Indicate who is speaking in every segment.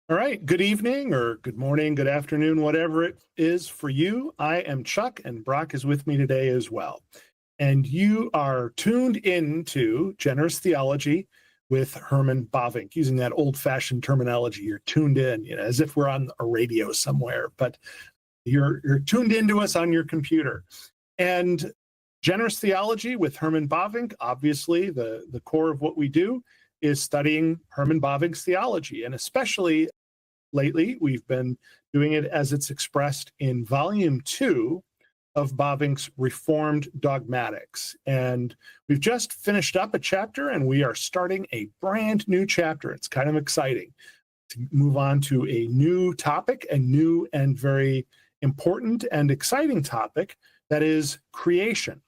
Speaker 1: All right. Good evening or good morning, good afternoon, whatever it is for you. I am Chuck, and Brock is with me today as well. And you are tuned into Generous Theology with Herman Bavinck, using that old-fashioned terminology. You're tuned in, as if we're on a radio somewhere, but you're tuned into us on your computer. And Generous Theology with Herman Bavinck, obviously the core of what we do is studying Herman Bavinck's theology, and especially lately, we've been doing it as it's expressed in volume 2 of Bavinck's Reformed Dogmatics. And we've just finished up a chapter and we are starting a brand new chapter. It's kind of exciting to move on to a new topic, a new and very important and exciting topic, that is creation.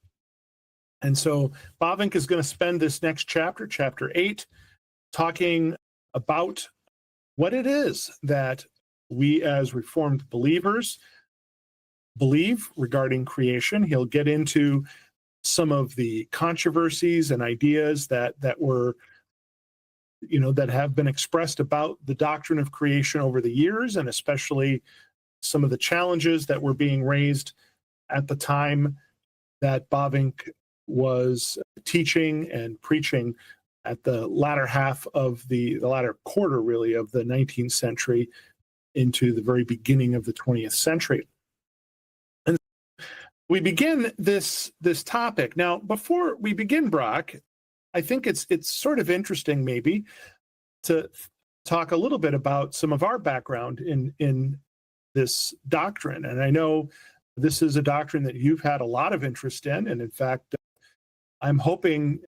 Speaker 1: And so Bavinck is going to spend this next chapter, chapter 8, talking about what it is that we as Reformed believers believe regarding creation. He'll get into some of the controversies and ideas that were, that have been expressed about the doctrine of creation over the years, and especially some of the challenges that were being raised at the time that Bavinck was teaching and preaching at the latter half of the latter quarter, really, of the 19th century into the very beginning of the 20th century. And we begin this topic. Now, before we begin, Brock, I think it's sort of interesting maybe to talk a little bit about some of our background in this doctrine. And I know this is a doctrine that you've had a lot of interest in, and in fact, I'm hoping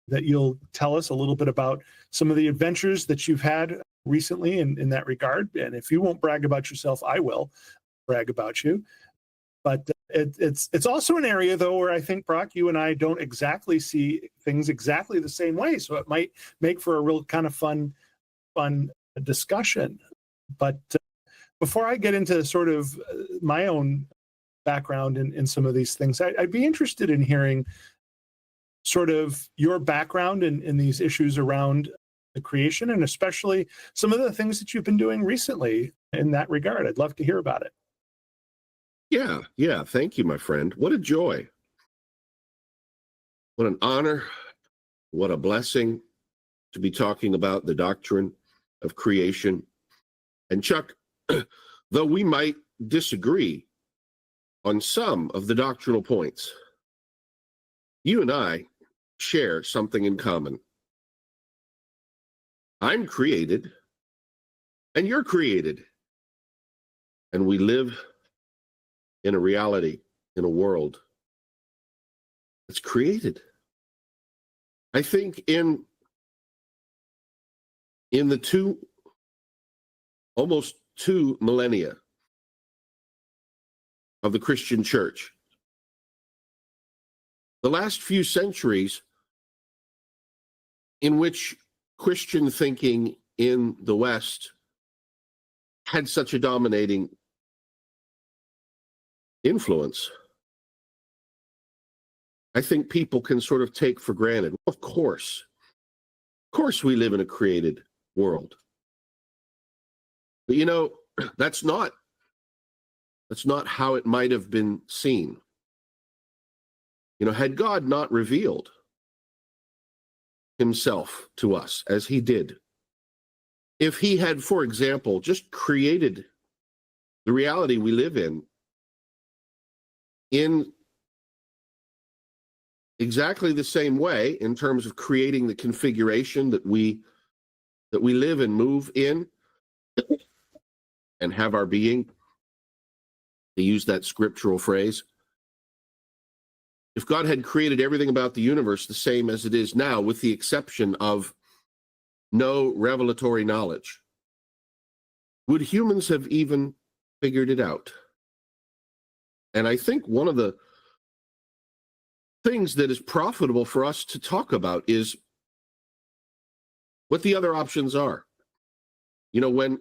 Speaker 1: that you'll tell us a little bit about some of the adventures that you've had recently in that regard. And if you won't brag about yourself, I will brag about you. But it's also an area, though, where I think, Brock, you and I don't exactly see things exactly the same way. So it might make for a real kind of fun discussion. But before I get into sort of my own background in some of these things, I'd be interested in hearing sort of your background in these issues around the creation, and especially some of the things that you've been doing recently in that regard. I'd love to hear about it.
Speaker 2: Yeah. Thank you, my friend. What a joy. What an honor. What a blessing to be talking about the doctrine of creation. And Chuck, though we might disagree on some of the doctrinal points, you and I share something in common. I'm created, and you're created. And we live in a reality, in a world that's created. I think in the almost two millennia of the Christian church, the last few centuries in which Christian thinking in the West had such a dominating influence, I think people can sort of take for granted. Of course we live in a created world. But that's not how it might have been seen. Had God not revealed himself to us as he did, if he had, for example, just created the reality we live in exactly the same way, in terms of creating the configuration that we live and move in and have our being, to use that scriptural phrase, if God had created everything about the universe the same as it is now, with the exception of no revelatory knowledge, would humans have even figured it out? And I think one of the things that is profitable for us to talk about is what the other options are. When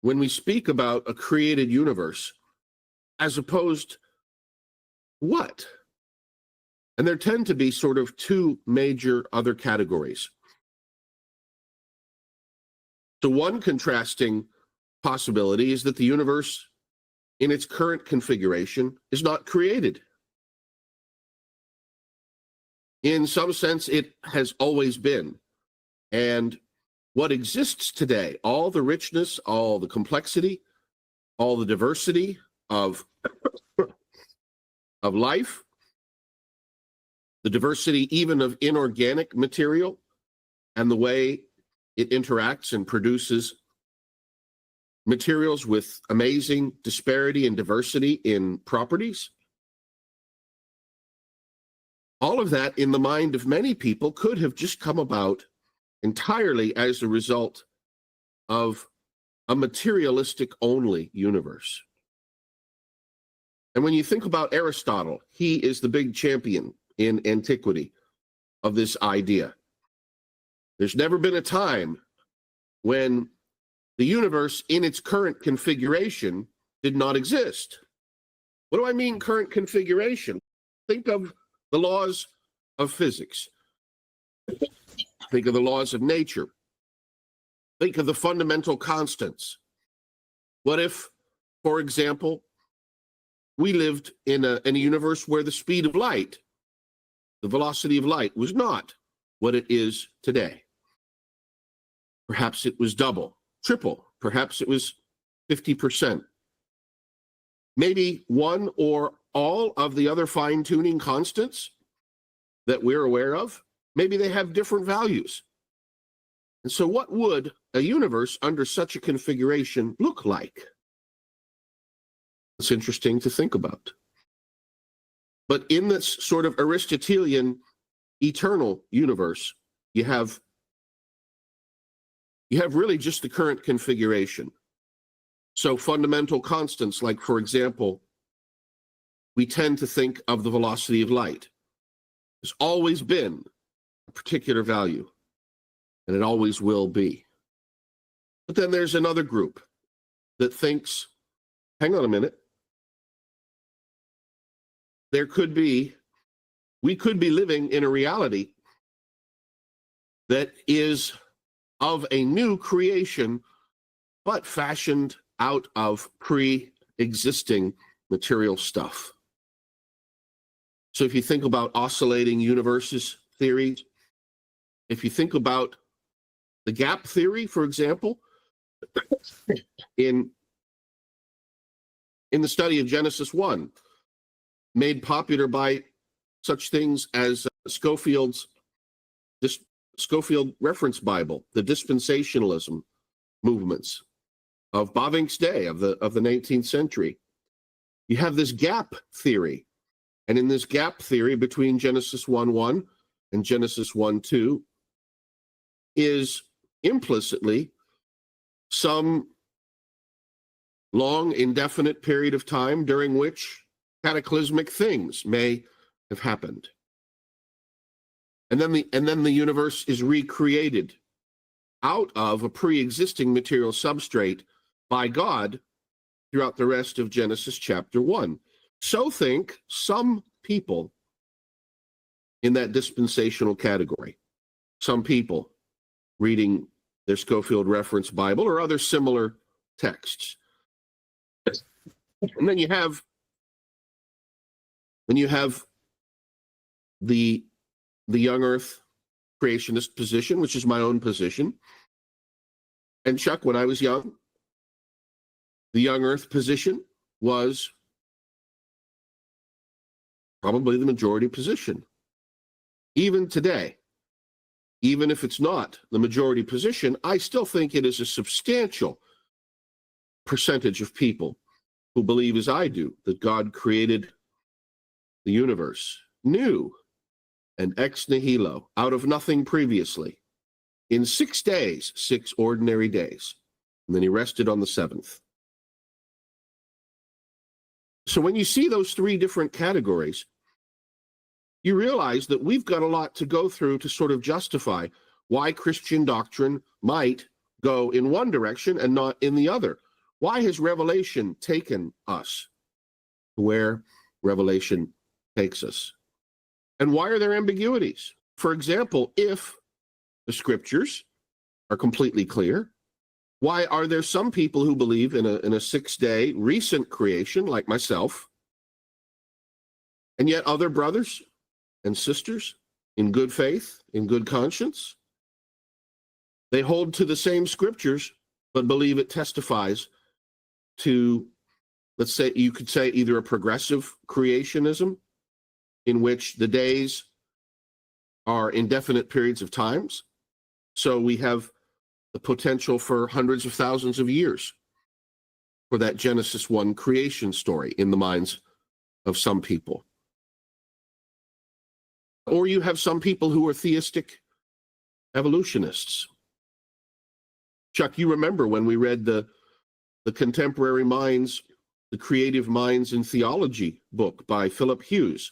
Speaker 2: we speak about a created universe, as opposed what? And there tend to be sort of two major other categories. So one contrasting possibility is that the universe in its current configuration is not created. In some sense, it has always been. And what exists today, all the richness, all the complexity, all the diversity of life, the diversity even of inorganic material, and the way it interacts and produces materials with amazing disparity and diversity in properties. All of that, in the mind of many people, could have just come about entirely as a result of a materialistic only universe. And when you think about Aristotle, he is the big champion in antiquity of this idea. There's never been a time when the universe in its current configuration did not exist. What do I mean, current configuration? Think of the laws of physics. Think of the laws of nature. Think of the fundamental constants. What if, for example, we lived in a universe where the speed of light, the velocity of light, was not what it is today? Perhaps it was double, triple, perhaps it was 50%. Maybe one or all of the other fine-tuning constants that we're aware of, maybe they have different values. And so what would a universe under such a configuration look like? It's interesting to think about. But in this sort of Aristotelian eternal universe, you have really just the current configuration. So fundamental constants, like, for example, we tend to think of the velocity of light. There's always been a particular value, and it always will be. But then there's another group that thinks, hang on a minute, we could be living in a reality that is of a new creation, but fashioned out of pre-existing material stuff. So if you think about oscillating universes theories, if you think about the gap theory, for example, in the study of Genesis 1, made popular by such things as Schofield's Schofield Reference Bible, the dispensationalism movements of Bavinck's day, of the 19th century. You have this gap theory. And in this gap theory between Genesis 1:1 and Genesis 1:2 is implicitly some long, indefinite period of time during which cataclysmic things may have happened. And then the universe is recreated out of a pre-existing material substrate by God throughout the rest of Genesis chapter 1. So think some people in that dispensational category. Some people reading their Schofield Reference Bible or other similar texts. And then you have the young earth creationist position, which is my own position. And Chuck, when I was young, the young earth position was probably the majority position. Even today, even if it's not the majority position, I still think it is a substantial percentage of people who believe, as I do, that God created the universe new and ex nihilo, out of nothing previously, in 6 days, 6 ordinary days. And then he rested on the 7th. So when you see those 3 different categories, you realize that we've got a lot to go through to sort of justify why Christian doctrine might go in one direction and not in the other. Why has Revelation taken us to where Revelation takes us? And why are there ambiguities? For example, if the scriptures are completely clear, Why are there some people who believe in a 6-day recent creation, like myself, and yet other brothers and sisters in good faith, in good conscience, they hold to the same scriptures, but believe it testifies to, let's say, you could say either a progressive creationism, in which the days are indefinite periods of times. So we have the potential for hundreds of thousands of years for that Genesis 1 creation story in the minds of some people. Or you have some people who are theistic evolutionists. Chuck, you remember when we read the Contemporary Minds, the Creative Minds in Theology book by Philip Hughes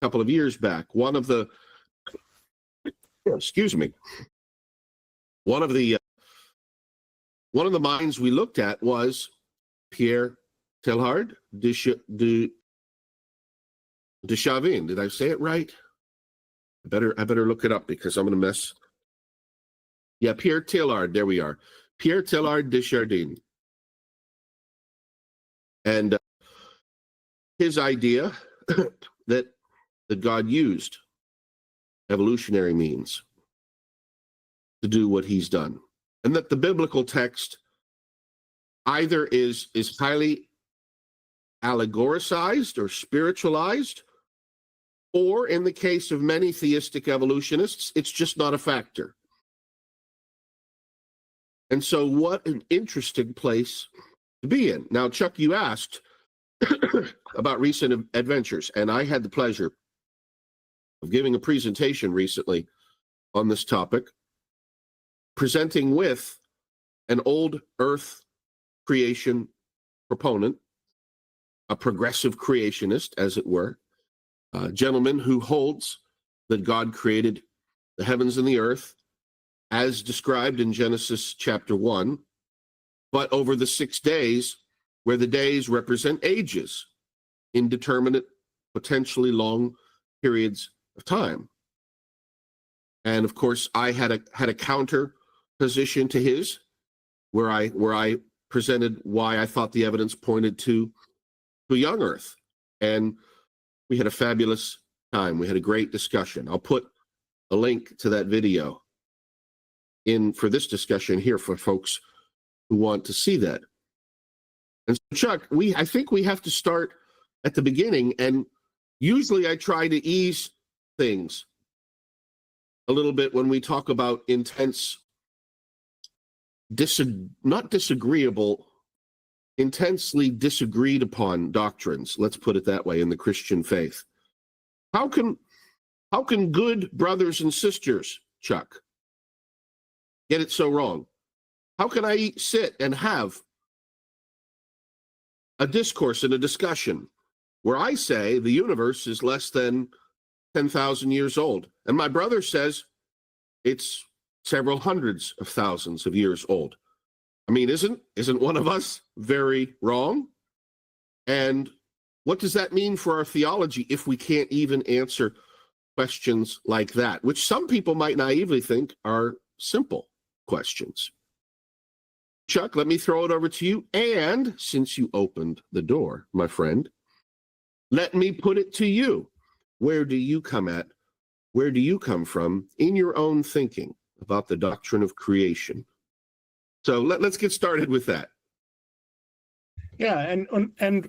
Speaker 2: a couple of years back. One of the minds we looked at was Pierre Teilhard de Chavin. Did I say it right? I better look it up because I'm going to mess. Yeah, Pierre Teilhard. There we are. Pierre Teilhard de Chardin. And his idea that God used evolutionary means to do what he's done, and that the biblical text either is highly allegoricized or spiritualized, or in the case of many theistic evolutionists, it's just not a factor. And so what an interesting place to be in. Now, Chuck, you asked about recent adventures, and I had the pleasure of giving a presentation recently on this topic, presenting with an old earth creation proponent, a progressive creationist, as it were, a gentleman who holds that God created the heavens and the earth as described in Genesis chapter 1, but over the 6 days, where the days represent ages, indeterminate, potentially long periods of time. And of course, I had a counter position to his, where I presented why I thought the evidence pointed to a young earth. And we had a fabulous time. We had a great discussion. I'll put a link to that video in for this discussion here for folks who want to see that. And so, Chuck, I think we have to start at the beginning, and usually I try to ease things a little bit when we talk about intense, not disagreeable, intensely disagreed upon doctrines, let's put it that way, in the Christian faith. How can good brothers and sisters, Chuck, get it so wrong? How can I sit and have a discourse and a discussion where I say the universe is less than 10,000 years old, and my brother says it's several hundreds of thousands of years old? I mean, isn't one of us very wrong? And what does that mean for our theology if we can't even answer questions like that, which some people might naively think are simple questions? Chuck, let me throw it over to you. And since you opened the door, my friend, let me put it to you. Where do you come from in your own thinking about the doctrine of creation? So let's get started with that.
Speaker 1: Yeah, and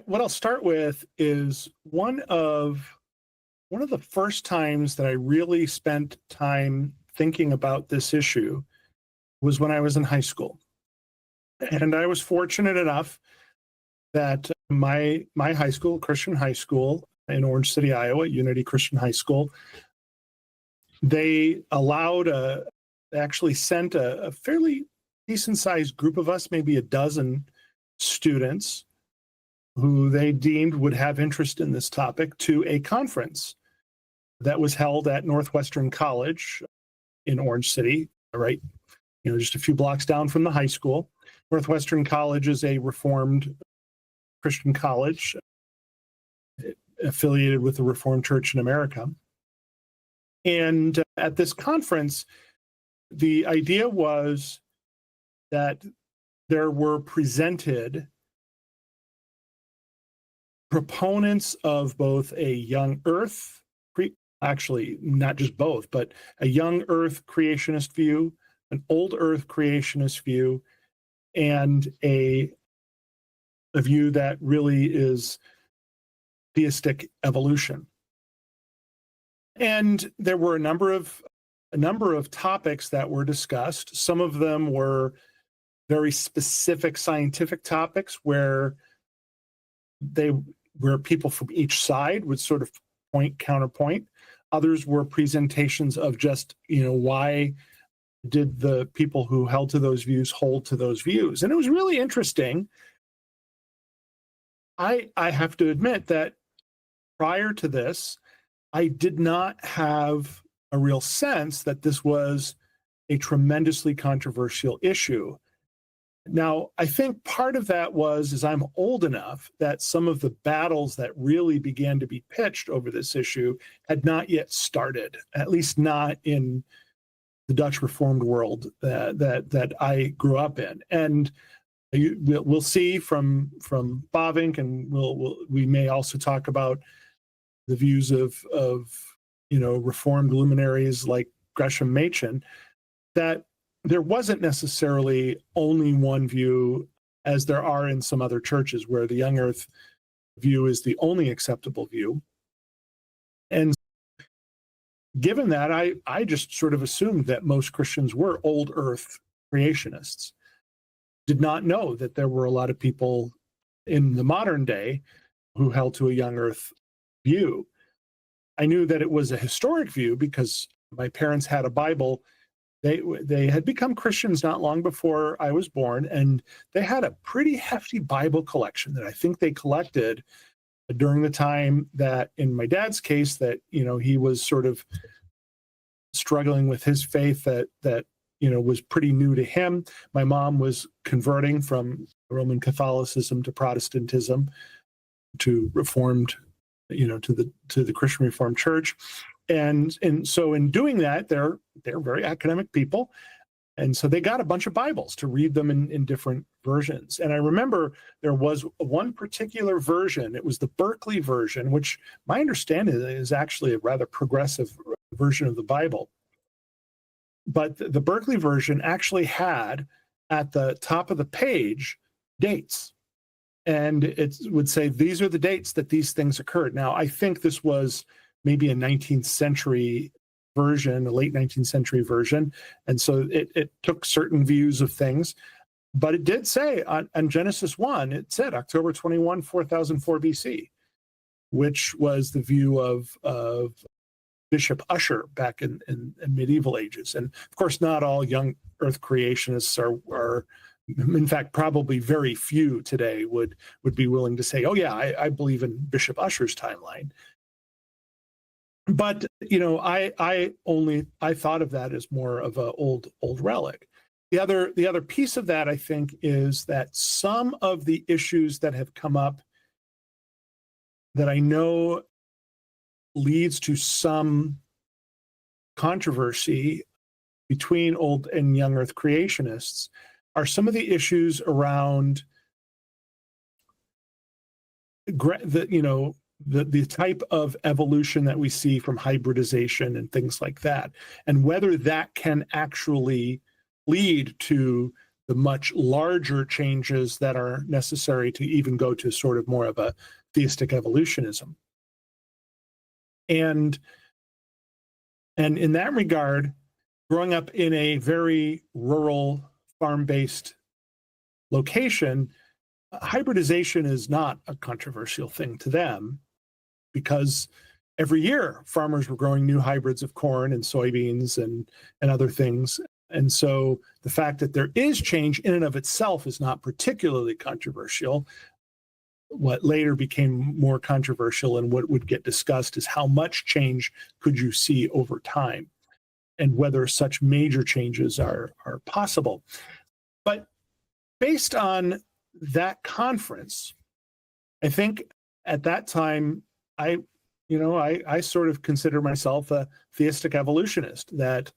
Speaker 1: what I'll start with is one of the first times that I really spent time thinking about this issue was when I was in high school. And I was fortunate enough that my high school, Christian high school in Orange City, Iowa, Unity Christian High School, they actually sent a fairly decent-sized group of us, maybe a dozen students who they deemed would have interest in this topic, to a conference that was held at Northwestern College in Orange City, right? Just a few blocks down from the high school. Northwestern College is a Reformed Christian college affiliated with the Reformed Church in America. And at this conference, the idea was that there were presented proponents of both a young earth, actually not just both, but a young earth creationist view, an old earth creationist view, and a view that really is theistic evolution. And there were a number of topics that were discussed. Some of them were very specific scientific topics where people from each side would sort of counterpoint. Others were presentations of just, why did the people who held to those views hold to those views? And it was really interesting. I have to admit that prior to this, I did not have a real sense that this was a tremendously controversial issue. Now, I think part of that is I'm old enough that some of the battles that really began to be pitched over this issue had not yet started, at least not in the Dutch Reformed world that I grew up in. And we'll see from Bavinck, and we may also talk about the views of Reformed luminaries like Gresham Machen, that there wasn't necessarily only one view, as there are in some other churches where the young earth view is the only acceptable view. And given that, I just sort of assumed that most Christians were old earth creationists. Did not know that there were a lot of people in the modern day who held to a young earth view. I knew that it was a historic view because my parents had a Bible. They had become Christians not long before I was born, and they had a pretty hefty Bible collection that I think they collected during the time that, in my dad's case, that he was sort of struggling with his faith that was pretty new to him. My mom was converting from Roman Catholicism to Protestantism, to Reformed, to the Christian Reformed Church. And so in doing that, they're very academic people. And so they got a bunch of Bibles to read them in different versions. And I remember there was one particular version. It was the Berkeley version, which my understanding is actually a rather progressive version of the Bible. But the Berkeley version actually had at the top of the page dates. And it would say, these are the dates that these things occurred. Now, I think this was maybe a 19th century version, a late 19th century version. And so it took certain views of things. But it did say on Genesis 1, it said October 21, 4004 BC, which was the view of Bishop Ussher back in medieval ages. And of course, not all young earth creationists are in fact, probably very few today would be willing to say, oh yeah, I believe in Bishop Ussher's timeline. But I thought of that as more of an old relic. The other piece of that, I think, is that some of the issues that have come up that I know leads to some controversy between old and young earth creationists are some of the issues around the type of evolution that we see from hybridization and things like that, and whether that can actually lead to the much larger changes that are necessary to even go to sort of more of a theistic evolutionism. And in that regard, growing up in a very rural, farm-based location, hybridization is not a controversial thing to them, because every year farmers were growing new hybrids of corn and soybeans and other things. And so the fact that there is change in and of itself is not particularly controversial. What later became more controversial and what would get discussed is how much change could you see over time, and whether such major changes are possible. But based on that conference, I think at that time, I sort of consider myself a theistic evolutionist, that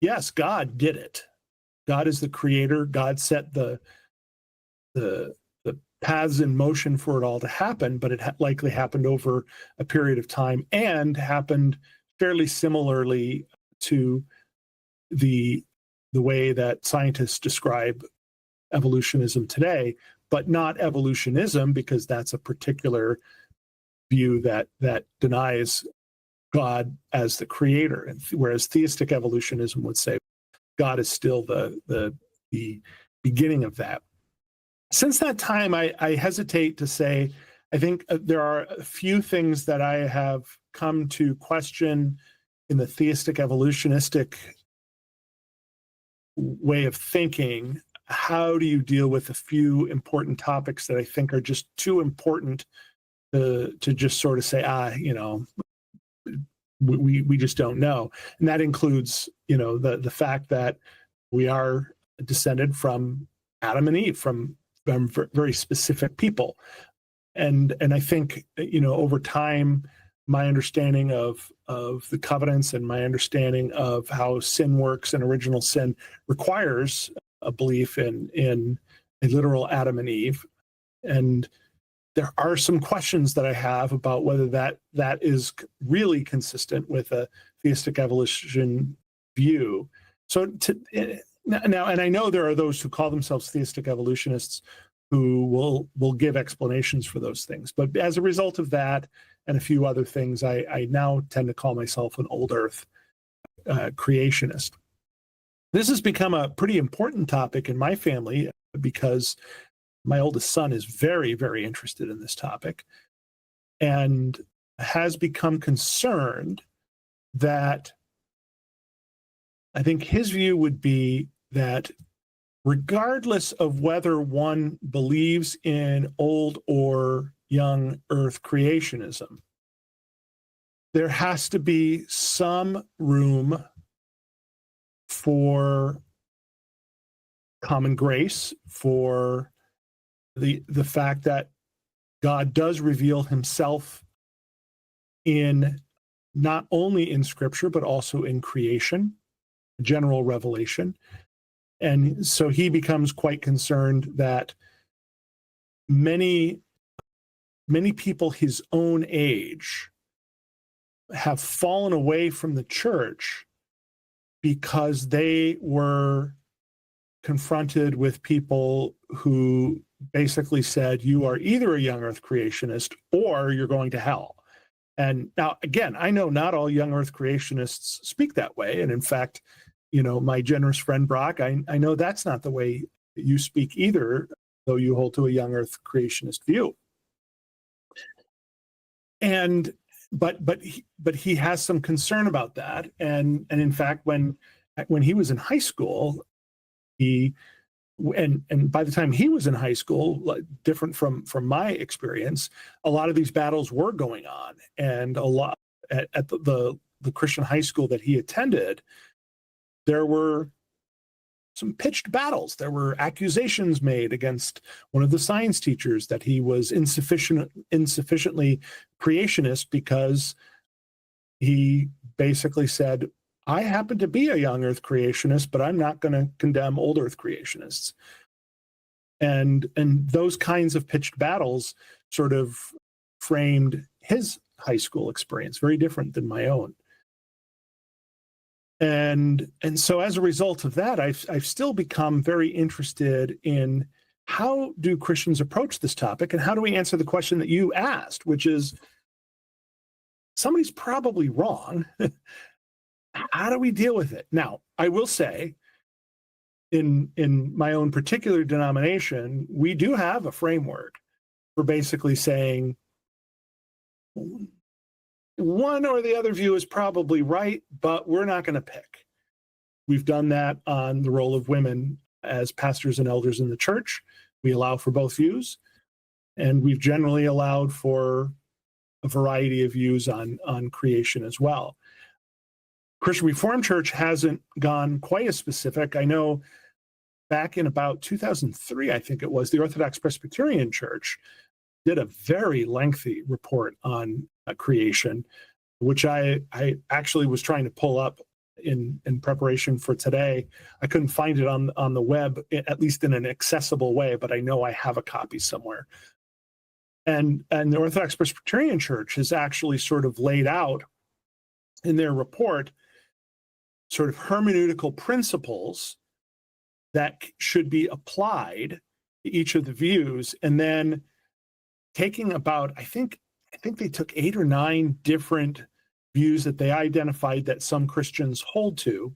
Speaker 1: yes, God did it. God is the creator. God set the paths in motion for it all to happen, but it likely happened over a period of time and happened fairly similarly to the way that scientists describe evolutionism today, but not evolutionism, because that's a particular view that denies God as the creator. And whereas theistic evolutionism would say God is still the beginning of that. Since that time, I hesitate to say, I think there are a few things that I have come to question in the theistic evolutionistic way of thinking. How do you deal with a few important topics that I think are just too important to just sort of say, we just don't know. And that includes, the fact that we are descended from Adam and Eve, from very specific people. And I think, over time, my understanding of the covenants and my understanding of how sin works and original sin requires a belief in a literal Adam and Eve. And there are some questions that I have about whether that is really consistent with a theistic evolution view. So now, and I know there are those who call themselves theistic evolutionists who will give explanations for those things. But as a result of that and a few other things, I now tend to call myself an old earth creationist. This has become a pretty important topic in my family because my oldest son is very, very interested in this topic and has become concerned that I think his view would be that regardless of whether one believes in old or young earth creationism, there has to be some room for common grace, for the fact that God does reveal himself in not only in Scripture, but also in creation, general revelation. And so he becomes quite concerned that many people his own age have fallen away from the church because they were confronted with people who basically said, you are either a young earth creationist or you're going to hell. And now, again, I know not all young earth creationists speak that way. And in fact, my generous friend Brock, I know that's not the way you speak either, though you hold to a young earth creationist view. And but he has some concern about that. And in fact, when he was in high school, and by the time he was in high school, different from my experience, a lot of these battles were going on, and a lot at the Christian high school that he attended, there were some pitched battles. There were accusations made against one of the science teachers that he was insufficiently creationist because he basically said, I happen to be a young earth creationist, but I'm not going to condemn old earth creationists. And those kinds of pitched battles sort of framed his high school experience, very different than my own. And so as a result of that, I've still become very interested in how do Christians approach this topic, and how do we answer the question that you asked, which is, somebody's probably wrong. How do we deal with it? Now, I will say, in my own particular denomination, we do have a framework for basically saying one or the other view is probably right, but we're not going to pick. We've done that on the role of women as pastors and elders in the church. We allow for both views, and we've generally allowed for a variety of views on creation as well. Christian Reformed Church hasn't gone quite as specific. I know back in about 2003, I think it was, the Orthodox Presbyterian Church did a very lengthy report on creation, which I actually was trying to pull up in preparation for today. I couldn't find it on the web, at least in an accessible way, but I know I have a copy somewhere. And the Orthodox Presbyterian Church has actually sort of laid out in their report sort of hermeneutical principles that should be applied to each of the views, and then taking about, I think they took 8 or 9 different views that they identified that some Christians hold to.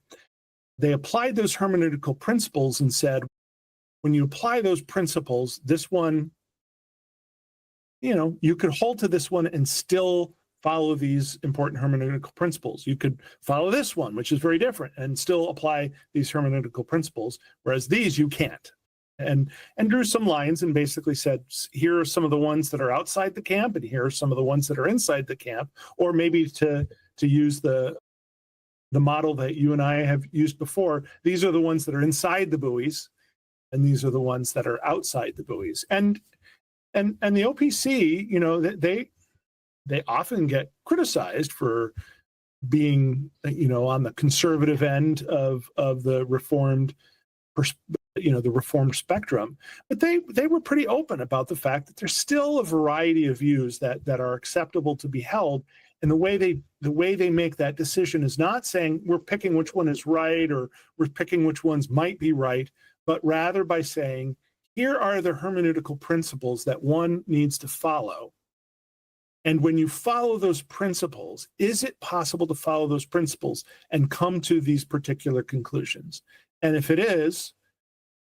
Speaker 1: They applied those hermeneutical principles and said, when you apply those principles, this one, you could hold to this one and still follow these important hermeneutical principles. You could follow this one, which is very different, and still apply these hermeneutical principles, whereas these you can't. And drew some lines and basically said, here are some of the ones that are outside the camp, and here are some of the ones that are inside the camp. Or maybe to use the model that you and I have used before, these are the ones that are inside the buoys, and these are the ones that are outside the buoys. And the OPC, they often get criticized for being, on the conservative end of the Reformed the Reformed spectrum, but they were pretty open about the fact that there's still a variety of views that are acceptable to be held. And the way they make that decision is not saying we're picking which one is right or we're picking which ones might be right, but rather by saying, here are the hermeneutical principles that one needs to follow. And when you follow those principles, is it possible to follow those principles and come to these particular conclusions? And if it is,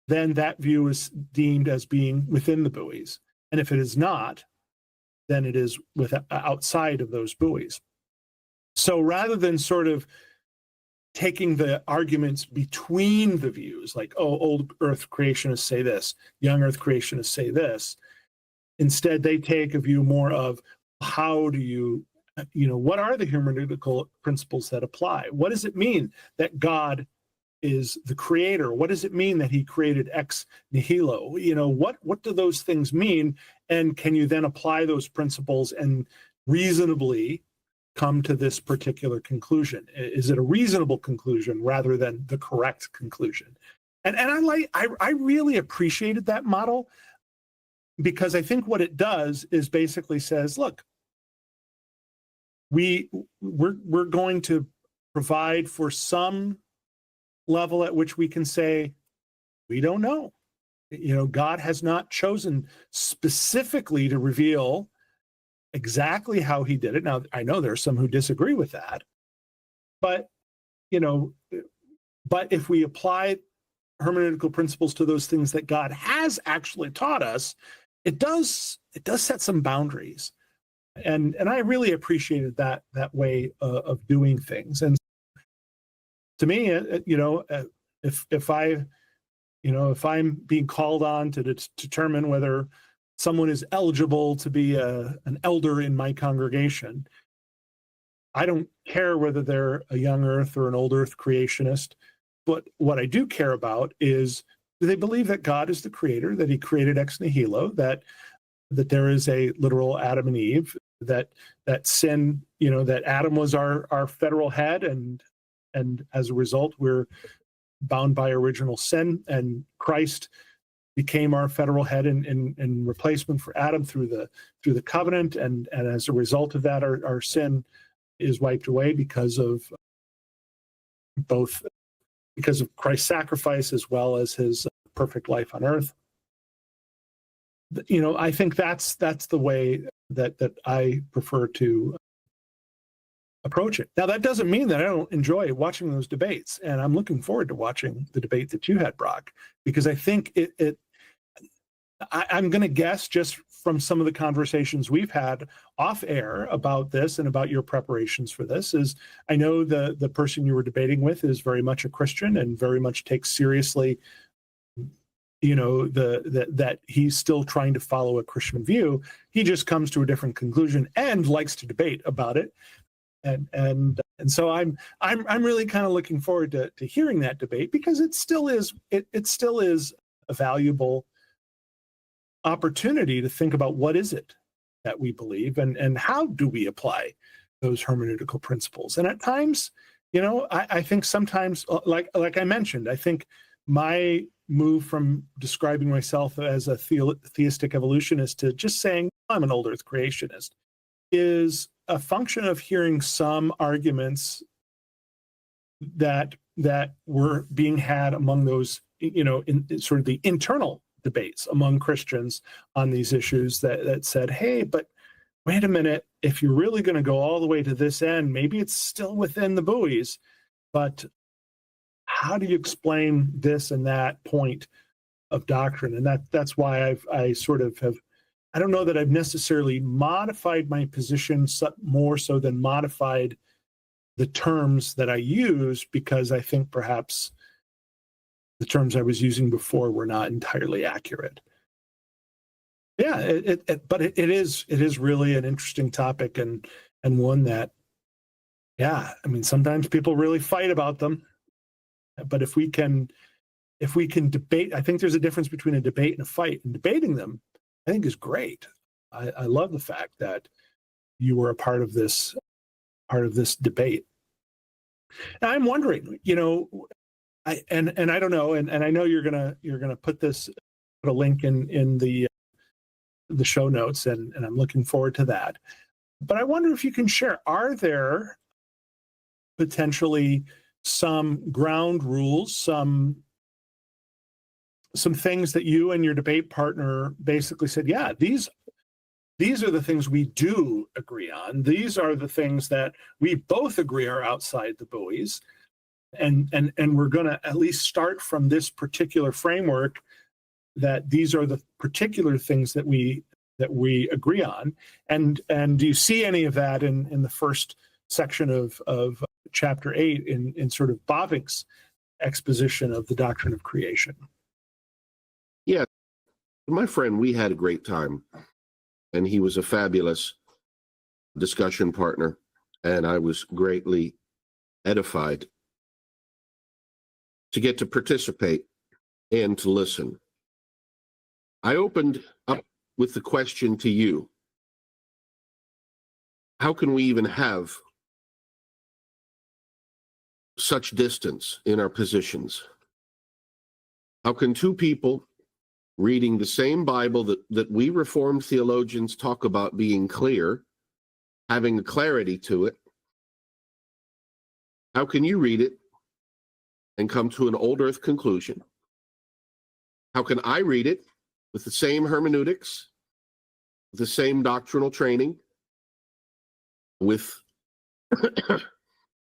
Speaker 1: then that view is deemed as being within the buoys. And if it is not, then it is outside of those buoys. So rather than sort of taking the arguments between the views, like, old Earth creationists say this, young Earth creationists say this, instead they take a view more of how do you, what are the hermeneutical principles that apply? What does it mean that God is the creator? What does it mean that he created ex nihilo? What do those things mean? And can you then apply those principles and reasonably come to this particular conclusion? Is it a reasonable conclusion rather than the correct conclusion? And I really appreciated that model, because I think what it does is basically says, look, we're going to provide for some level at which we can say, we don't know. God has not chosen specifically to reveal exactly how he did it. Now, I know there are some who disagree with that, but if we apply hermeneutical principles to those things that God has actually taught us, it does set some boundaries. And I really appreciated that way of doing things. And to me, if I'm being called on to determine whether someone is eligible to be an elder in my congregation, I don't care whether they're a young Earth or an old Earth creationist. But what I do care about is, do they believe that God is the creator, that he created ex nihilo, that there is a literal Adam and Eve, that sin, that Adam was our federal head, and as a result, we're bound by original sin, and Christ became our federal head in replacement for Adam through the covenant, and as a result of that, our sin is wiped away because of Christ's sacrifice as well as his perfect life on earth. I think that's the way that I prefer to approach it. Now, that doesn't mean that I don't enjoy watching those debates, and I'm looking forward to watching the debate that you had, Brock, because I think I'm going to guess, just from some of the conversations we've had off air about this and about your preparations for this, is I know the person you were debating with is very much a Christian and very much takes seriously that he's still trying to follow a Christian view. He just comes to a different conclusion and likes to debate about it. And so I'm really kind of looking forward to hearing that debate, because it still is a valuable opportunity to think about what is it that we believe and how do we apply those hermeneutical principles. And at times, I think sometimes, like I mentioned, I think my move from describing myself as a theistic evolutionist to just saying I'm an old earth creationist is a function of hearing some arguments that were being had among those, in sort of the internal debates among Christians on these issues that said, hey, but wait a minute, if you're really going to go all the way to this end, maybe it's still within the buoys, but how do you explain this and that point of doctrine? And that's why I sort of have, I don't know that I've necessarily modified my position more so than modified the terms that I use, because I think perhaps the terms I was using before were not entirely accurate. Yeah, but it is really an interesting topic, and one that, yeah, I mean, sometimes people really fight about them, but if we can debate, I think there's a difference between a debate and a fight, and debating them, I think, is great. I love the fact that you were a part of this debate. Now, I'm wondering, I don't know, and I know you're gonna put a link in the show notes, and I'm looking forward to that. But I wonder if you can share, are there potentially some ground rules, some things that you and your debate partner basically said, yeah, these are the things we do agree on. These are the things that we both agree are outside the buoys. And we're going to at least start from this particular framework, that these are the particular things that we agree on. And do you see any of that in the first section of chapter 8 in sort of Bavinck's exposition of the doctrine of creation?
Speaker 2: Yeah, my friend, we had a great time, and he was a fabulous discussion partner, and I was greatly edified to get to participate and to listen. I opened up with the question to you: how can we even have such distance in our positions? How can two people reading the same Bible that we Reformed theologians talk about being clear, having a clarity to it, how can you read it and come to an old earth conclusion? How can I read it with the same hermeneutics, the same doctrinal training, with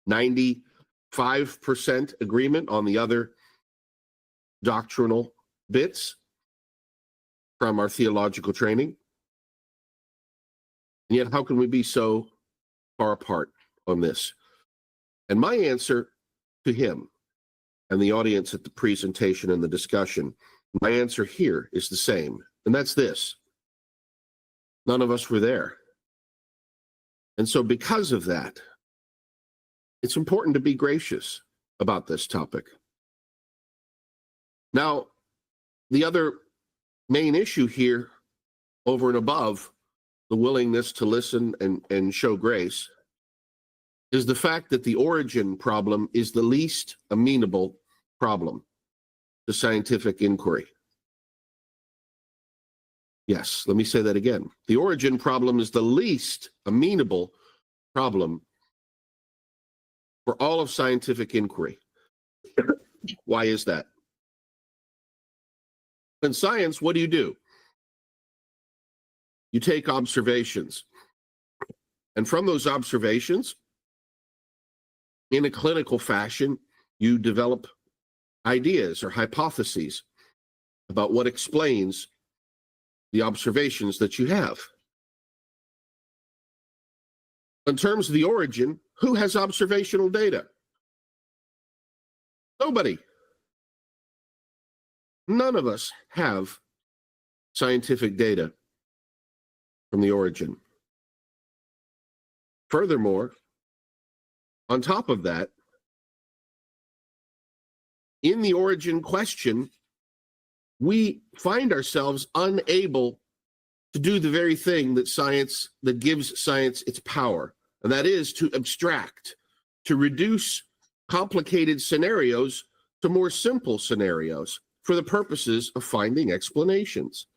Speaker 2: 95% agreement on the other doctrinal bits from our theological training? And yet, how can we be so far apart on this? And my answer to him and the audience at the presentation and the discussion, my answer here is the same, and that's this: none of us were there. And so because of that, it's important to be gracious about this topic. Now, the other main issue here, over and above the willingness to listen and show grace, is the fact that the origin problem is the least amenable problem to scientific inquiry. Yes, let me say that again. The origin problem is the least amenable problem for all of scientific inquiry. Why is that? In science, what do? You take observations, and from those observations, in a clinical fashion, you develop ideas or hypotheses about what explains the observations that you have. In terms of the origin, who has observational data? Nobody. None of us have scientific data from the origin. Furthermore, on top of that, in the origin question, we find ourselves unable to do the very thing that gives science its power, and that is to abstract, to reduce complicated scenarios to more simple scenarios for the purposes of finding explanations.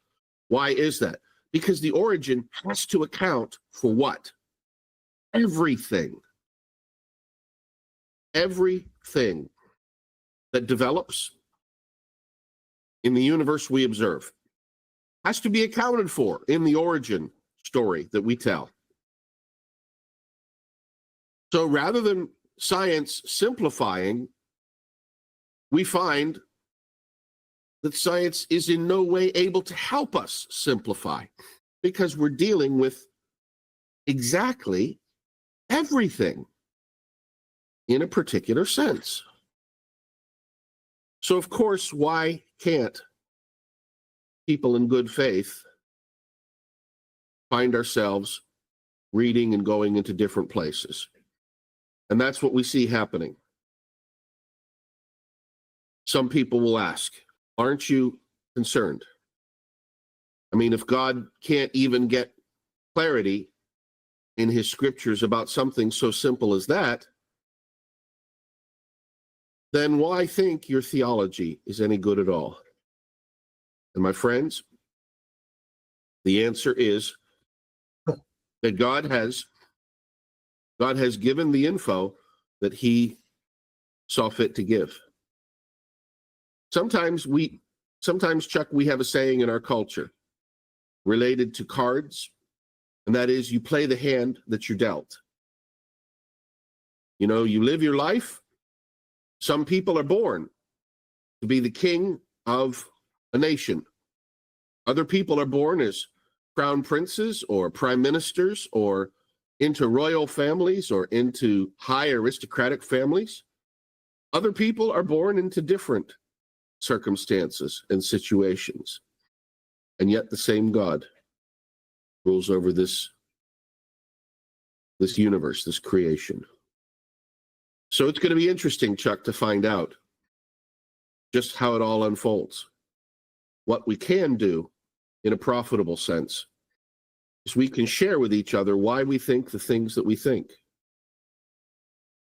Speaker 2: Why is that? Because the origin has to account for what? Everything. Everything that develops in the universe we observe has to be accounted for in the origin story that we tell. So rather than science simplifying, we find that science is in no way able to help us simplify, because we're dealing with exactly everything in a particular sense. So, of course, why can't people in good faith find ourselves reading and going into different places? And that's what we see happening. Some people will ask, aren't you concerned? I mean, if God can't even get clarity in his scriptures about something so simple as that, then why think your theology is any good at all? And my friends, the answer is that God has given the info that he saw fit to give. Sometimes, Chuck, we have a saying in our culture related to cards, and that is, you play the hand that you're dealt. You know, you live your life. Some people are born to be the king of a nation. Other people are born as crown princes or prime ministers or into royal families or into high aristocratic families. Other people are born into different circumstances and situations. And yet the same God rules over this universe, this creation. So it's going to be interesting, Chuck, to find out just how it all unfolds. What we can do in a profitable sense is we can share with each other why we think the things that we think.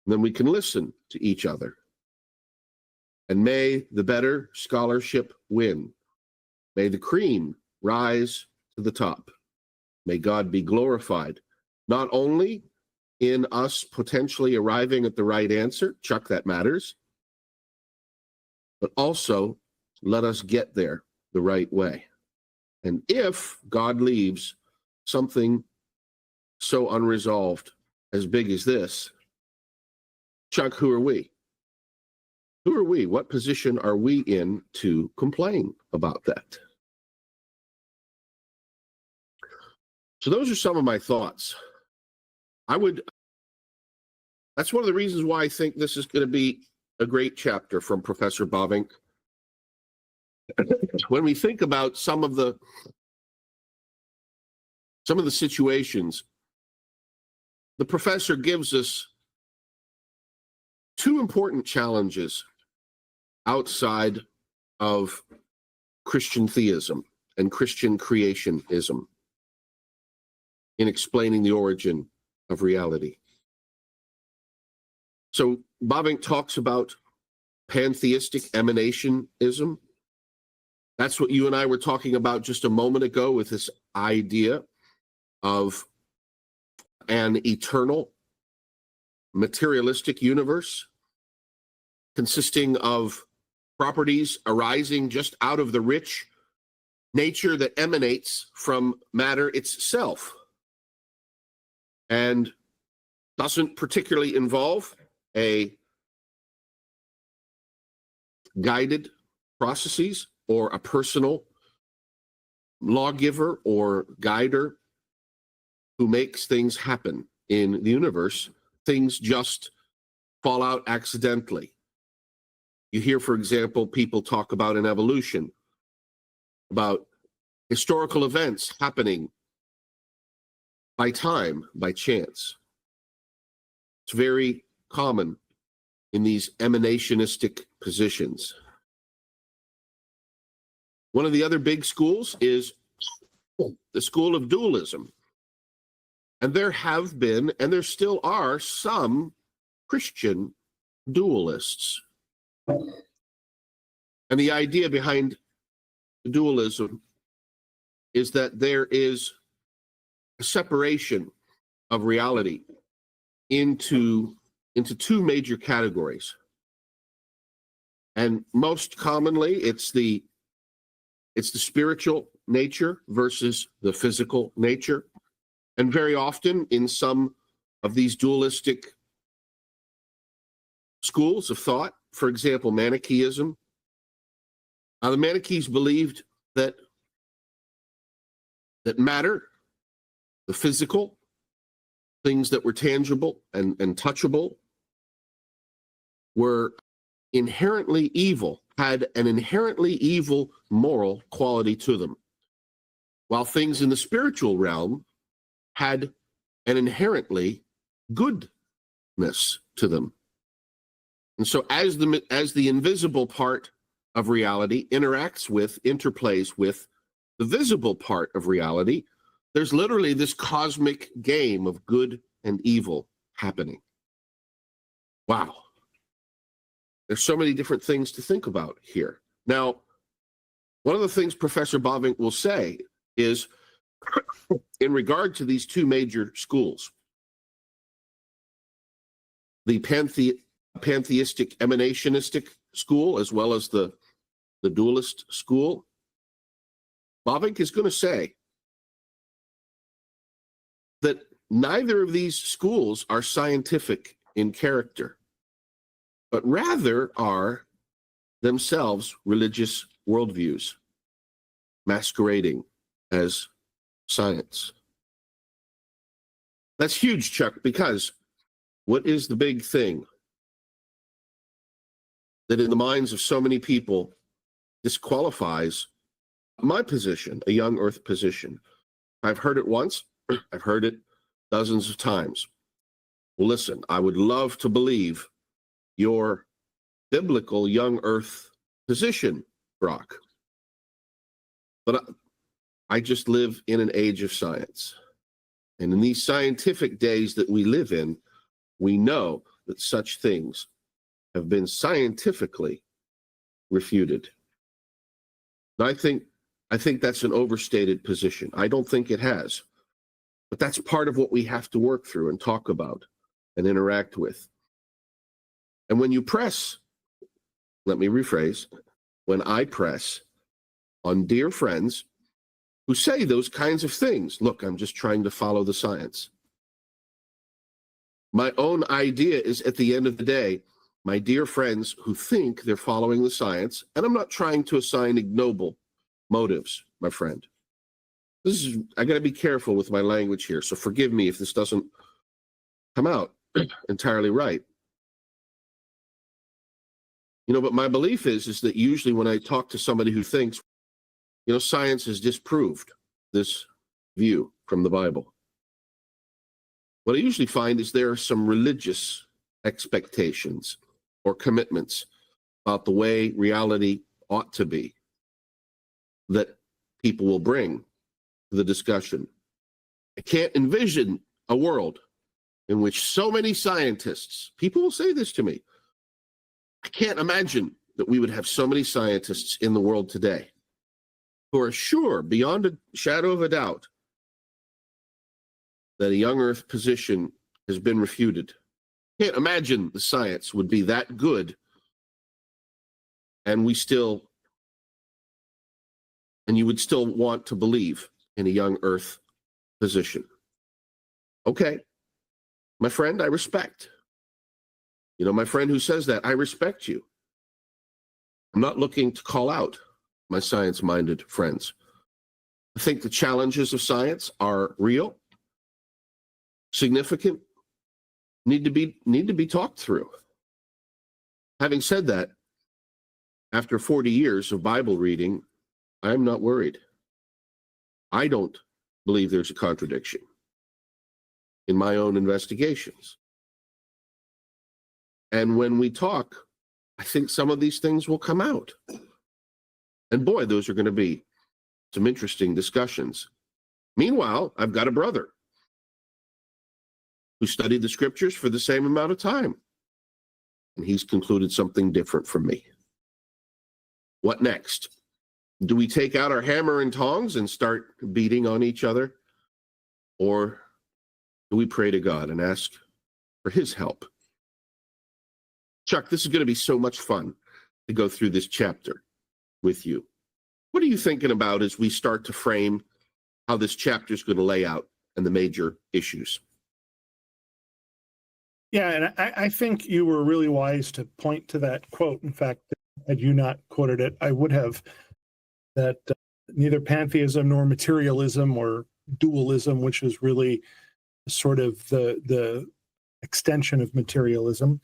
Speaker 2: And then we can listen to each other. And may the better scholarship win. May the cream rise to the top. May God be glorified, not only in us potentially arriving at the right answer, Chuck, that matters, but also let us get there the right way. And if God leaves something so unresolved as big as this, Chuck, who are we? Who are we? What position are we in to complain about that? So those are some of my thoughts. That's one of the reasons why I think this is going to be a great chapter from Professor Bavinck. When we think about some of the situations, the professor gives us two important challenges outside of Christian theism and Christian creationism in explaining the origin of reality. So Bavinck talks about pantheistic emanationism. That's what you and I were talking about just a moment ago with this idea of an eternal materialistic universe consisting of properties arising just out of the rich nature that emanates from matter itself and doesn't particularly involve a guided processes or a personal lawgiver or guider who makes things happen in the universe. Things just fall out accidentally. You hear, for example, people talk about an evolution, about historical events happening by time, by chance. It's very common in these emanationistic positions. One of the other big schools is the school of dualism. And there have been, and there still are, some Christian dualists. And the idea behind dualism is that there is a separation of reality into two major categories. And most commonly, it's the spiritual nature versus the physical nature. And very often in some of these dualistic schools of thought, for example, Manichaeism, the Manichaees believed that matter, the physical, things that were tangible and touchable, were inherently evil, had an inherently evil moral quality to them, while things in the spiritual realm had an inherently goodness to them. And so as the invisible part of reality interplays with the visible part of reality, there's literally this cosmic game of good and evil happening. Wow. There's so many different things to think about here. Now, one of the things Professor Bavinck will say is, in regard to these two major schools, the pantheistic emanationistic school as well as the dualist school, Bavinck is going to say that neither of these schools are scientific in character, but rather are themselves religious worldviews masquerading as science. That's huge, Chuck, because what is the big thing that in the minds of so many people disqualifies my position, a young earth position? I've heard it once, I've heard it dozens of times. Well, listen, I would love to believe your biblical young earth position, Brock, but I just live in an age of science. And in these scientific days that we live in, we know that such things have been scientifically refuted. And I think that's an overstated position. I don't think it has. But that's part of what we have to work through and talk about and interact with. And when you press, let me rephrase, when I press on dear friends who say those kinds of things, look, I'm just trying to follow the science. My own idea is, at the end of the day, my dear friends who think they're following the science, and I'm not trying to assign ignoble motives, my friend. I got to be careful with my language here, so forgive me if this doesn't come out entirely right. But my belief is that usually when I talk to somebody who thinks, science has disproved this view from the Bible, what I usually find is there are some religious expectations or commitments about the way reality ought to be that people will bring to the discussion. I can't envision a world in which so many scientists, people will say this to me, I can't imagine that we would have so many scientists in the world today who are sure, beyond a shadow of a doubt, that a young earth position has been refuted. Can't imagine the science would be that good, and you would still want to believe in a young earth position. Okay, my friend, I respect. My friend who says that, I respect you. I'm not looking to call out my science-minded friends. I think the challenges of science are real, significant, need to be talked through. Having said that, after 40 years of Bible reading, I'm not worried. I don't believe there's a contradiction in my own investigations. And when we talk, I think some of these things will come out. And boy, those are going to be some interesting discussions. Meanwhile, I've got a brother who studied the scriptures for the same amount of time and he's concluded something different from me. What next? Do we take out our hammer and tongs and start beating on each other? Or do we pray to God and ask for his help? Chuck, this is going to be so much fun to go through this chapter with you. What are you thinking about as we start to frame how this chapter is going to lay out and the major issues?
Speaker 1: Yeah, and I think you were really wise to point to that quote. In fact, had you not quoted it, I would have, that neither pantheism nor materialism or dualism, which is really sort of the extension of materialism,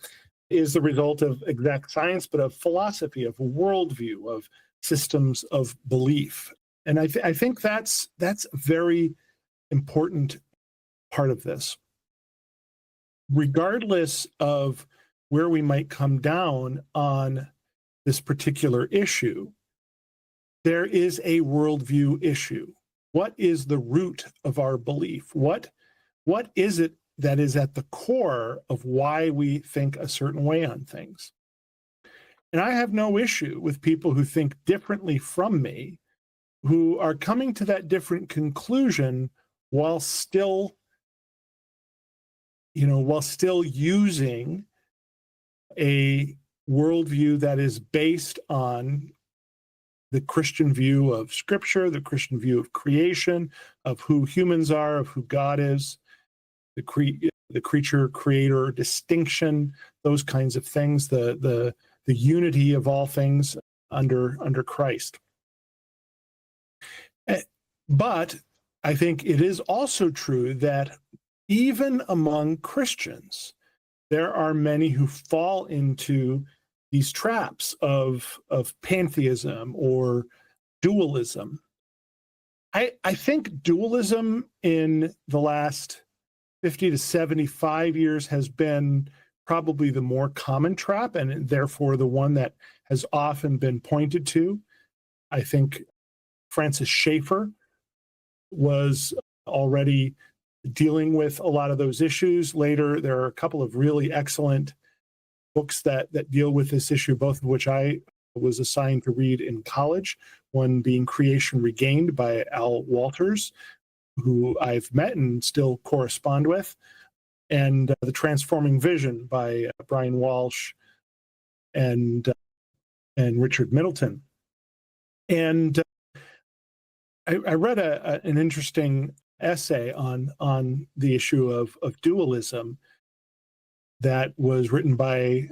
Speaker 1: is the result of exact science, but of philosophy, of a worldview, of systems of belief. And I think that's a very important part of this. Regardless of where we might come down on this particular issue, there is a worldview issue. What is the root of our belief? What is it that is at the core of why we think a certain way on things? And I have no issue with people who think differently from me, who are coming to that different conclusion while still using a worldview that is based on the Christian view of Scripture, the Christian view of creation, of who humans are, of who God is, the creature-creator distinction, those kinds of things, the unity of all things under Christ. But I think it is also true that even among Christians, there are many who fall into these traps of pantheism or dualism. I think dualism in the last 50 to 75 years has been probably the more common trap, and therefore the one that has often been pointed to. I think Francis Schaeffer was already dealing with a lot of those issues. Later, there are a couple of really excellent books that deal with this issue, both of which I was assigned to read in college, one being Creation Regained by Al Walters, who I've met and still correspond with, and The Transforming Vision by Brian Walsh and Richard Middleton. And I read an interesting essay on the issue of dualism that was written by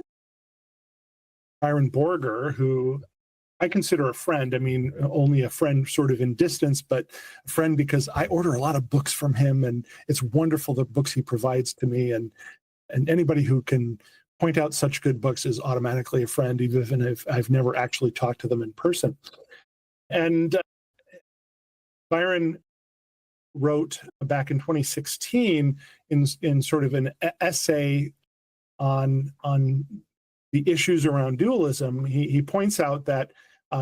Speaker 1: Byron Borger, who I consider a friend. I mean, only a friend sort of in distance, but a friend because I order a lot of books from him, and it's wonderful the books he provides to me. And anybody who can point out such good books is automatically a friend, even if I've never actually talked to them in person. And Byron wrote back in 2016 in sort of an essay on the issues around dualism. He points out that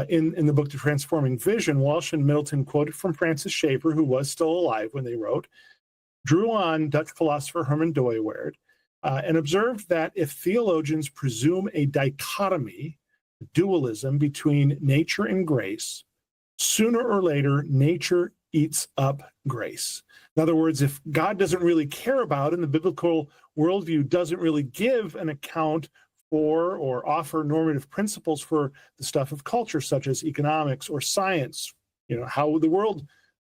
Speaker 1: in the book The Transforming Vision, Walsh and Middleton quoted from Francis Schaeffer, who was still alive when they wrote, drew on Dutch philosopher Herman and observed that if theologians presume a dichotomy, dualism between nature and grace, sooner or later, nature eats up grace. In other words, if God doesn't really care about, and the biblical worldview doesn't really give an account for or offer normative principles for the stuff of culture, such as economics or science, how the world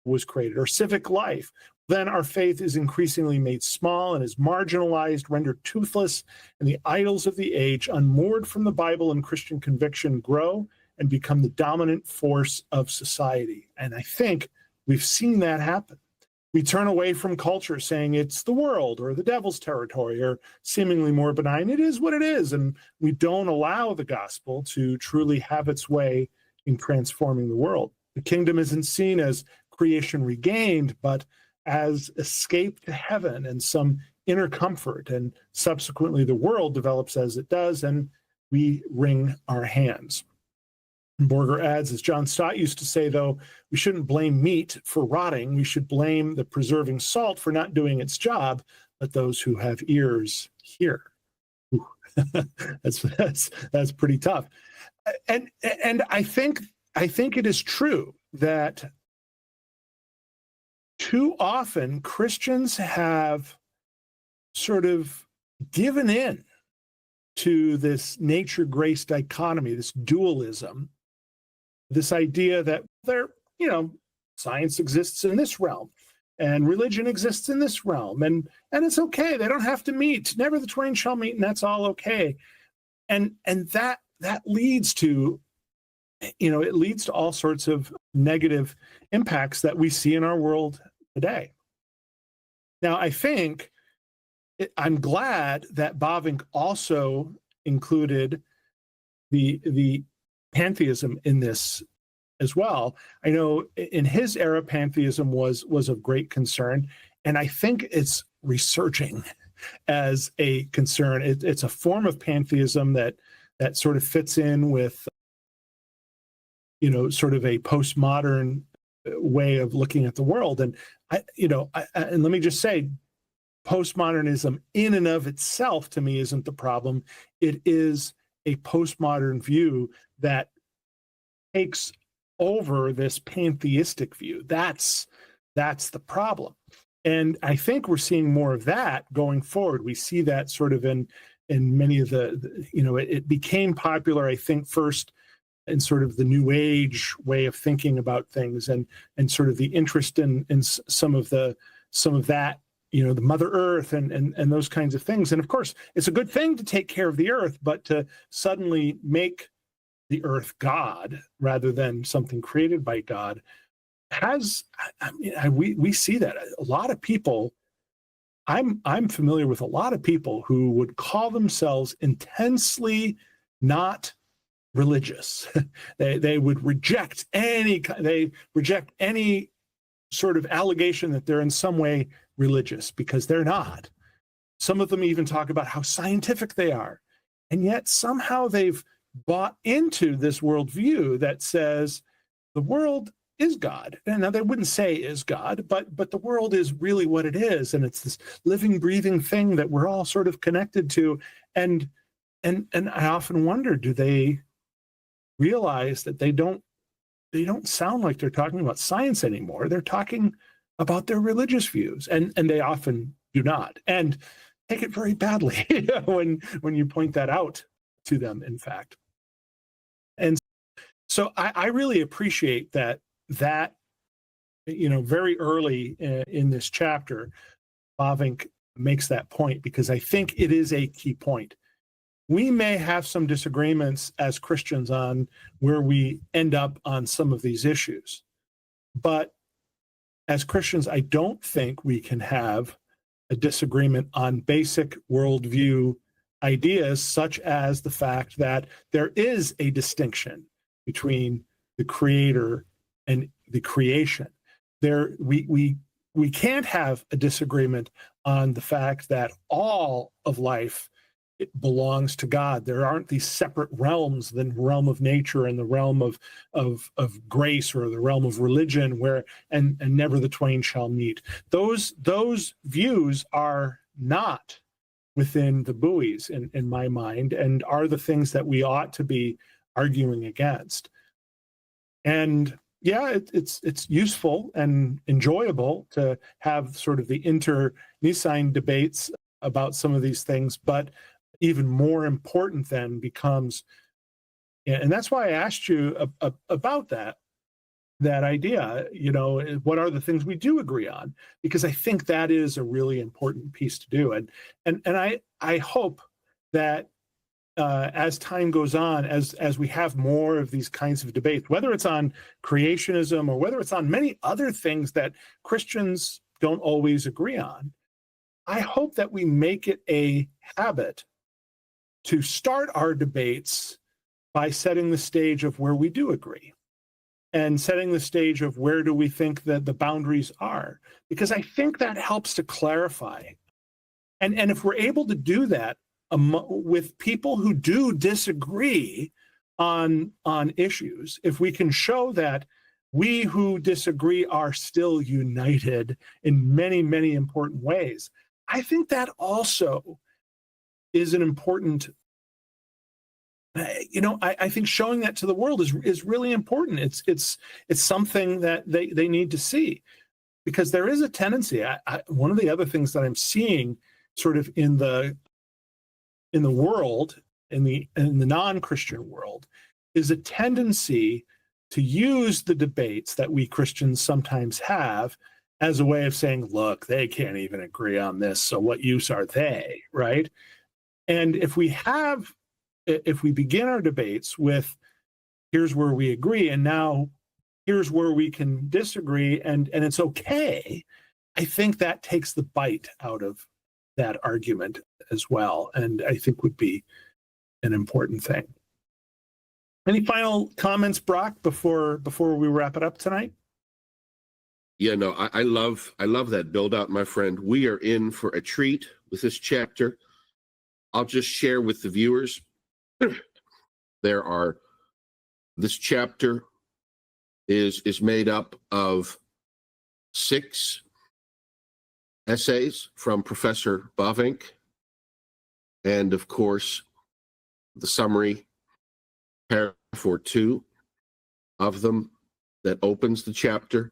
Speaker 1: was created, or civic life, then our faith is increasingly made small and is marginalized, rendered toothless, and the idols of the age, unmoored from the Bible and Christian conviction, grow and become the dominant force of society. And I think we've seen that happen. We turn away from culture saying it's the world or the devil's territory or seemingly more benign. It is what it is. And we don't allow the gospel to truly have its way in transforming the world. The kingdom isn't seen as creation regained, but as escape to heaven and some inner comfort. And subsequently, the world develops as it does, and we wring our hands. Borger adds, as John Stott used to say, though, we shouldn't blame meat for rotting. We should blame the preserving salt for not doing its job. Let those who have ears hear. That's pretty tough. And I think it is true that too often Christians have sort of given in to this nature-grace dichotomy, this dualism, this idea that science exists in this realm and religion exists in this realm, and it's okay. They don't have to meet. Never the twain shall meet, and that's all okay. And that leads to, it leads to all sorts of negative impacts that we see in our world today. Now, I'm glad that Bavinck also included the pantheism in this as well. I know in his era, pantheism was of great concern, and I think it's resurging as a concern. It's a form of pantheism that sort of fits in with, sort of a postmodern way of looking at the world. And and let me just say, postmodernism in and of itself to me isn't the problem. It is a postmodern view that takes over this pantheistic view. That's the problem. And I think we're seeing more of that going forward. We see that sort of in many of it became popular, I think, first in sort of the New Age way of thinking about things, and sort of the interest in some of that, the Mother Earth and those kinds of things. And of course, it's a good thing to take care of the earth, but to suddenly make the earth God rather than something created by God we see that a lot of people. I'm familiar with a lot of people who would call themselves intensely not religious. They would reject any sort of allegation that they're in some way religious, because they're not. Some of them even talk about how scientific they are, and yet somehow they've bought into this worldview that says the world is God. And now they wouldn't say is God, but the world is really what it is, and it's this living, breathing thing that we're all sort of connected to. And I often wonder, do they realize that they don't sound like they're talking about science anymore? They're talking about their religious views, and they often do not, and take it very badly when you point that out to them, in fact. And so I really appreciate that very early in this chapter, Bavinck makes that point, because I think it is a key point. We may have some disagreements as Christians on where we end up on some of these issues, but as Christians, I don't think we can have a disagreement on basic worldview ideas, such as the fact that there is a distinction between the creator and the creation. We can't have a disagreement on the fact that all of life, it belongs to God. There aren't these separate realms, the realm of nature and the realm of grace, or the realm of religion, where and never the twain shall meet. Those views are not within the buoys in my mind, and are the things that we ought to be arguing against. And yeah, it's useful and enjoyable to have sort of the internecine debates about some of these things, but even more important then becomes, and that's why I asked you about that idea, what are the things we do agree on? Because I think that is a really important piece to do. And I hope that as time goes on, as we have more of these kinds of debates, whether it's on creationism or whether it's on many other things that Christians don't always agree on, I hope that we make it a habit to start our debates by setting the stage of where we do agree, and setting the stage of where do we think that the boundaries are, because I think that helps to clarify. And if we're able to do that with people who do disagree on issues, if we can show that we who disagree are still united in many, many important ways, I think that also is an important I think showing that to the world is really important. It's something that they need to see, because there is a tendency. One of the other things that I'm seeing sort of in the world, in the non-Christian world, is a tendency to use the debates that we Christians sometimes have as a way of saying, look, they can't even agree on this, so what use are they, right? And if we begin our debates with, here's where we agree, and now here's where we can disagree, and it's okay, I think that takes the bite out of that argument as well, and I think would be an important thing. Any final comments, Brock, before we wrap it up tonight?
Speaker 2: Yeah, no, I love that build out, my friend. We are in for a treat with this chapter. I'll just share with the viewers. This chapter is made up of 6 essays from Professor Bavinck, and of course, the summary paragraph or 2 of them that opens the chapter.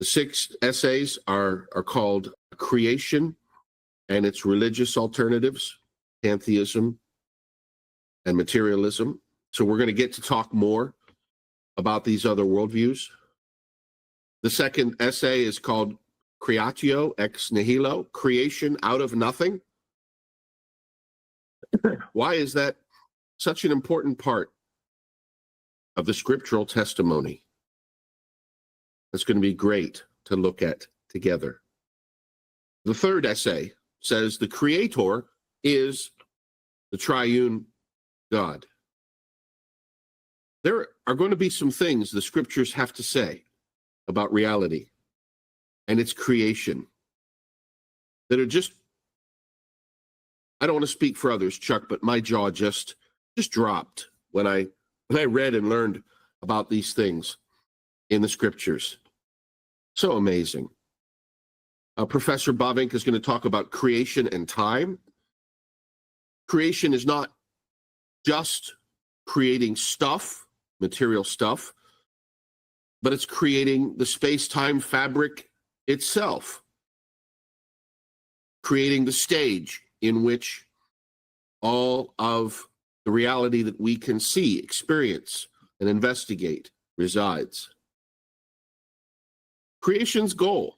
Speaker 2: The 6 essays are called Creation and its Religious Alternatives, Pantheism, and Materialism. So we're going to get to talk more about these other worldviews. The second essay is called Creatio ex nihilo, creation out of nothing. Why is that such an important part of the scriptural testimony? It's going to be great to look at together. The third essay says the Creator is the triune God. There are going to be some things the scriptures have to say about reality and its creation that are just, I don't want to speak for others, Chuck, but my jaw just dropped when I read and learned about these things in the scriptures. So amazing. Professor Bavinck is going to talk about creation and time. Creation is not just creating stuff, material stuff, but it's creating the space-time fabric itself, creating the stage in which all of the reality that we can see, experience, and investigate resides. Creation's goal.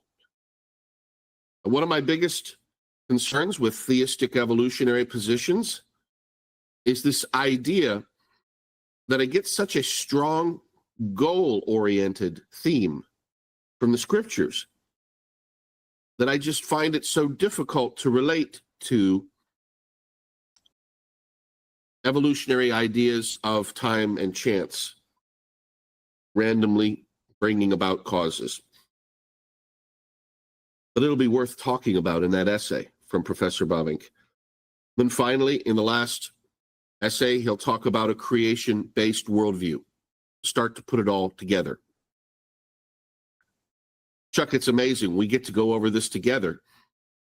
Speaker 2: One of my biggest concerns with theistic evolutionary positions is this idea that I get such a strong goal-oriented theme from the scriptures that I just find it so difficult to relate to evolutionary ideas of time and chance, randomly bringing about causes. But it'll be worth talking about in that essay from Professor Bavinck. Then finally, in the last essay, he'll talk about a creation-based worldview, start to put it all together. Chuck, it's amazing. We get to go over this together.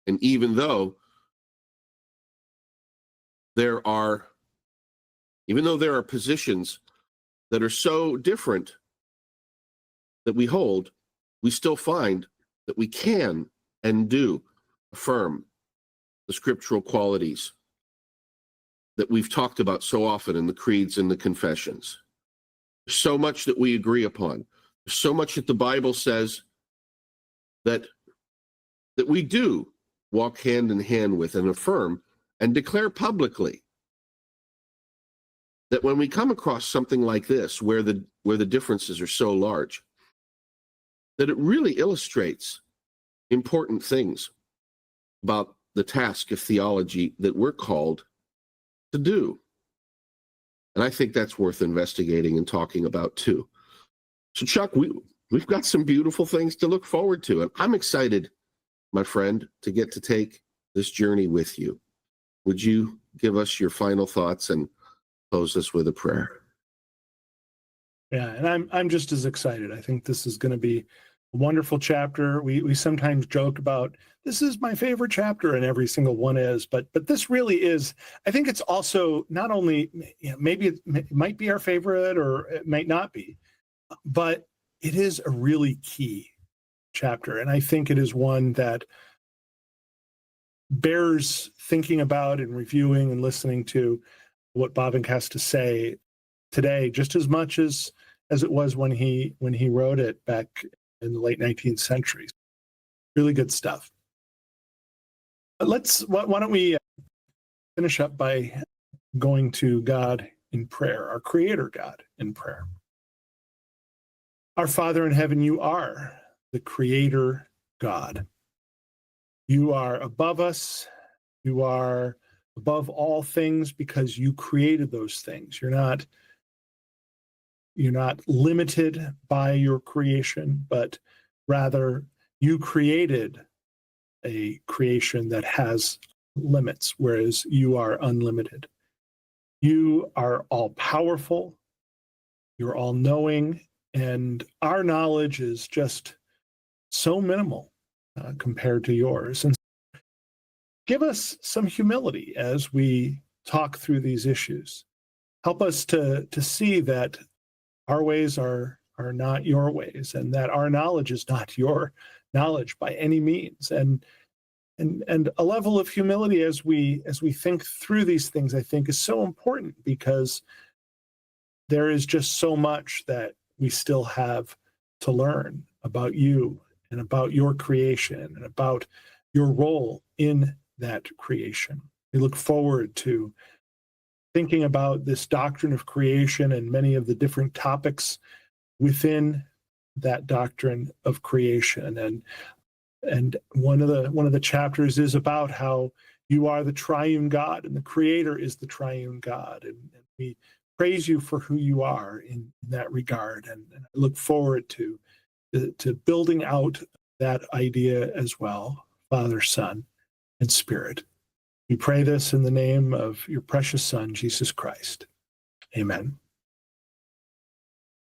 Speaker 2: And even though there are positions that are so different that we hold, we still find that we can and do affirm the scriptural qualities that we've talked about so often in the creeds and the confessions. There's so much that we agree upon. There's so much that the Bible says that we do walk hand in hand with and affirm and declare publicly. That when we come across something like this, where the differences are so large, that it really illustrates important things about the task of theology that we're called to do. And I think that's worth investigating and talking about too. So Chuck, we've got some beautiful things to look forward to. And I'm excited, my friend, to get to take this journey with you. Would you give us your final thoughts and close us with a prayer?
Speaker 1: Yeah, and I'm just as excited. I think this is going to be wonderful chapter. We sometimes joke about this is my favorite chapter, and every single one is. But this really is. I think it's also not only, maybe it might be our favorite, or it might not be, but it is a really key chapter, and I think it is one that bears thinking about and reviewing and listening to what Bavinck has to say today, just as much as it was when he wrote it back in the late 19th century. Really good stuff. But why don't we finish up by going to God in prayer, our Creator God in prayer. Our Father in heaven, you are the Creator God. You are above us. You are above all things because you created those things. You're not limited by your creation, but rather you created a creation that has limits, whereas you are unlimited. You are all powerful. You're all knowing, and our knowledge is just so minimal compared to yours. And give us some humility as we talk through these issues. Help us to see that our ways are not your ways, and that our knowledge is not your knowledge by any means. And a level of humility as we think through these things, I think, is so important, because there is just so much that we still have to learn about you and about your creation and about your role in that creation. We look forward to thinking about this doctrine of creation and many of the different topics within that doctrine of creation. And one of the chapters is about how you are the triune God, and the Creator is the triune God. And we praise you for who you are in that regard. And I look forward to building out that idea as well, Father, Son, and Spirit. We pray this in the name of your precious Son, Jesus Christ. Amen.